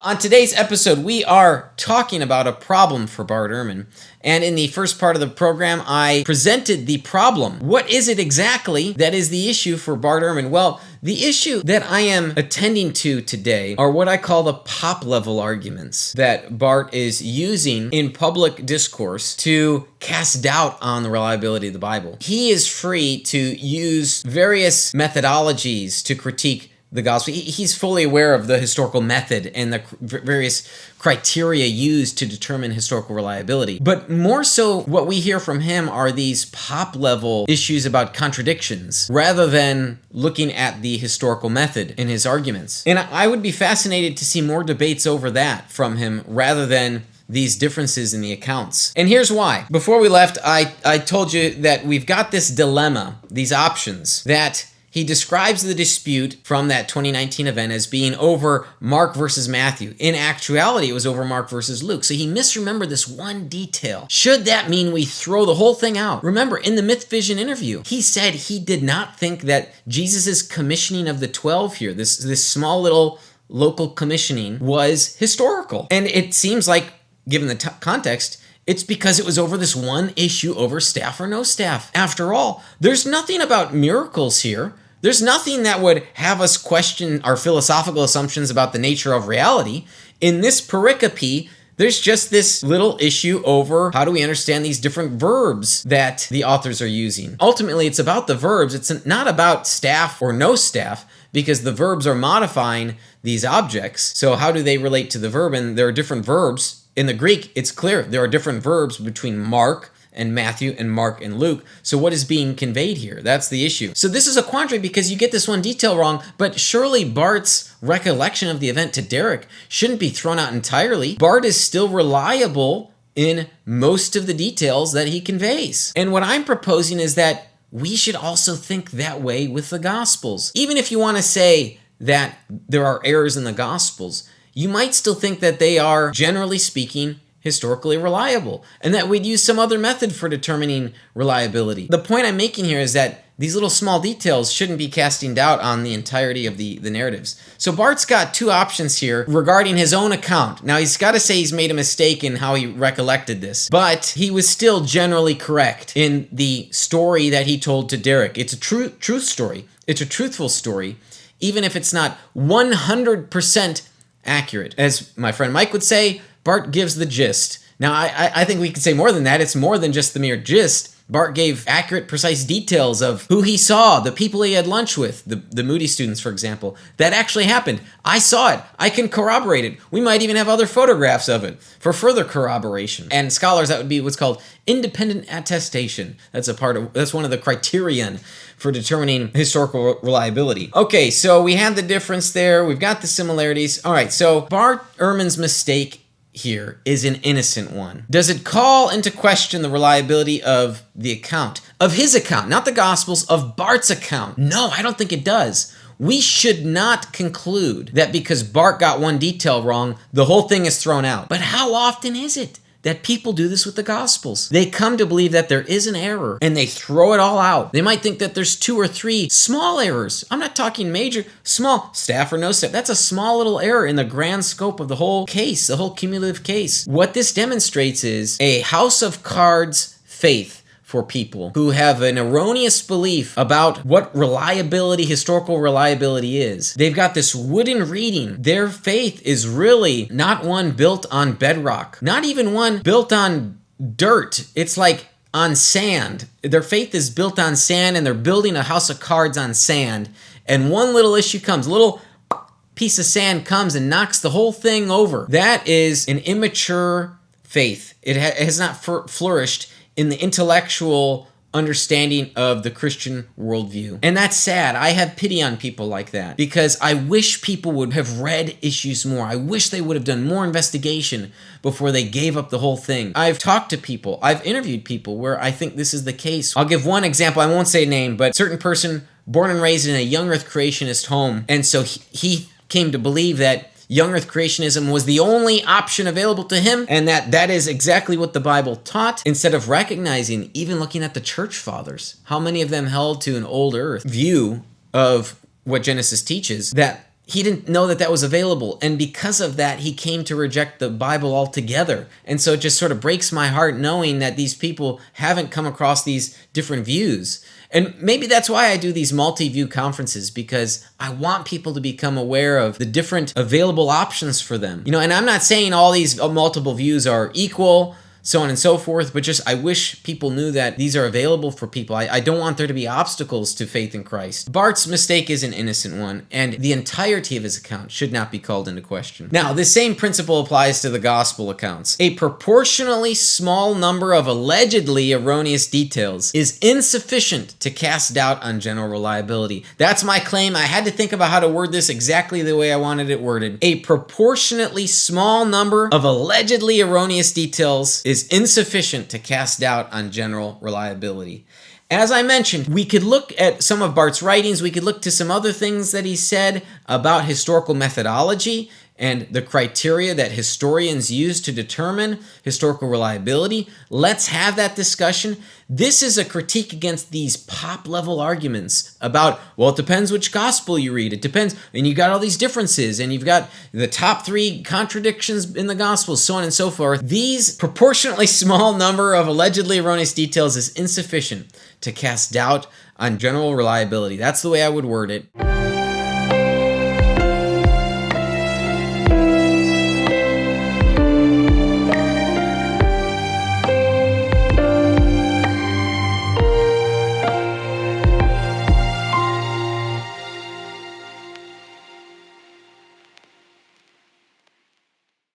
On today's episode, we are talking about a problem for Bart Ehrman. And in the first part of the program, I presented the problem. What is it exactly that is the issue for Bart Ehrman? Well, the issue that I am attending to today are what I call the pop-level arguments that Bart is using in public discourse to cast doubt on the reliability of the Bible. He is free to use various methodologies to critique the gospel. He's fully aware of the historical method and the various criteria used to determine historical reliability. But more so, what we hear from him are these pop-level issues about contradictions, rather than looking at the historical method in his arguments. And I would be fascinated to see more debates over that from him, rather than these differences in the accounts. And here's why. Before we left, I told you that we've got this dilemma, these options, that he describes the dispute from that 2019 event as being over Mark versus Matthew. In actuality, it was over Mark versus Luke. So he misremembered this one detail. Should that mean we throw the whole thing out? Remember, in the Myth Vision interview, he said he did not think that Jesus' commissioning of the 12 here, this small little local commissioning, was historical. And it seems like, given the context, it's because it was over this one issue over staff or no staff. After all, there's nothing about miracles here. There's nothing that would have us question our philosophical assumptions about the nature of reality. In this pericope, there's just this little issue over how do we understand these different verbs that the authors are using. Ultimately, it's about the verbs. It's not about staff or no staff, because the verbs are modifying these objects. So how do they relate to the verb? And there are different verbs. In the Greek, it's clear there are different verbs between Mark and Matthew and Mark and Luke. So what is being conveyed here? That's the issue. So this is a quandary because you get this one detail wrong, but surely Bart's recollection of the event to Derek shouldn't be thrown out entirely. Bart is still reliable in most of the details that he conveys. And what I'm proposing is that we should also think that way with the Gospels. Even if you want to say that there are errors in the Gospels, you might still think that they are, generally speaking, historically reliable, and that we'd use some other method for determining reliability. The point I'm making here is that these little small details shouldn't be casting doubt on the entirety of the narratives. So Bart's got two options here regarding his own account. Now, he's got to say he's made a mistake in how he recollected this, but he was still generally correct in the story that he told to Derek. It's a truth story. It's a truthful story, even if it's not 100% accurate. As my friend Mike would say, Bart gives the gist. Now, I think we could say more than that. It's more than just the mere gist. Bart gave accurate, precise details of who he saw, the people he had lunch with, the Moody students, for example. That actually happened. I saw it. I can corroborate it. We might even have other photographs of it for further corroboration. And scholars, that would be what's called independent attestation. That's one of the criterion for determining historical reliability. Okay, so we have the difference there. We've got the similarities. All right, so Bart Ehrman's mistake here is an innocent one. Does it call into question the reliability of the account? Of his account, not the Gospels, of Bart's account? No, I don't think it does. We should not conclude that because Bart got one detail wrong, the whole thing is thrown out. But how often is it that people do this with the Gospels? They come to believe that there is an error and they throw it all out. They might think that there's 2 or 3 small errors. I'm not talking major, small, staff or no staff. That's a small little error in the grand scope of the whole case, the whole cumulative case. What this demonstrates is a house of cards faith for people who have an erroneous belief about what reliability, historical reliability is. They've got this wooden reading. Their faith is really not one built on bedrock, not even one built on dirt. It's like on sand. Their faith is built on sand, and they're building a house of cards on sand. And one little issue comes, a little piece of sand comes and knocks the whole thing over. That is an immature faith. It has not flourished in the intellectual understanding of the Christian worldview. And that's sad. I have pity on people like that because I wish people would have read issues more. I wish they would have done more investigation before they gave up the whole thing. I've talked to people, I've interviewed people where I think this is the case. I'll give one example. I won't say a name, but a certain person born and raised in a young earth creationist home. And so he came to believe that young earth creationism was the only option available to him, and that is exactly what the Bible taught, instead of recognizing, even looking at the church fathers, how many of them held to an old earth view of what Genesis teaches, that He didn't know that that was available. And because of that, he came to reject the Bible altogether. And so it just sort of breaks my heart knowing that these people haven't come across these different views. And maybe that's why I do these multi-view conferences, because I want people to become aware of the different available options for them. And I'm not saying all these multiple views are equal, so on and so forth, but just I wish people knew that these are available for people. I don't want there to be obstacles to faith in Christ. Bart's mistake is an innocent one, and the entirety of his account should not be called into question. Now, this same principle applies to the gospel accounts. A proportionally small number of allegedly erroneous details is insufficient to cast doubt on general reliability. That's my claim. I had to think about how to word this exactly the way I wanted it worded. A proportionately small number of allegedly erroneous details is insufficient to cast doubt on general reliability. As I mentioned, we could look at some of Bart's writings. We could look to some other things that he said about historical methodology and the criteria that historians use to determine historical reliability. Let's have that discussion. This is a critique against these pop-level arguments about, well, it depends which gospel you read. It depends, and you got all these differences, and you've got the top 3 contradictions in the gospels, so on and so forth. These proportionately small number of allegedly erroneous details is insufficient to cast doubt on general reliability. That's the way I would word it.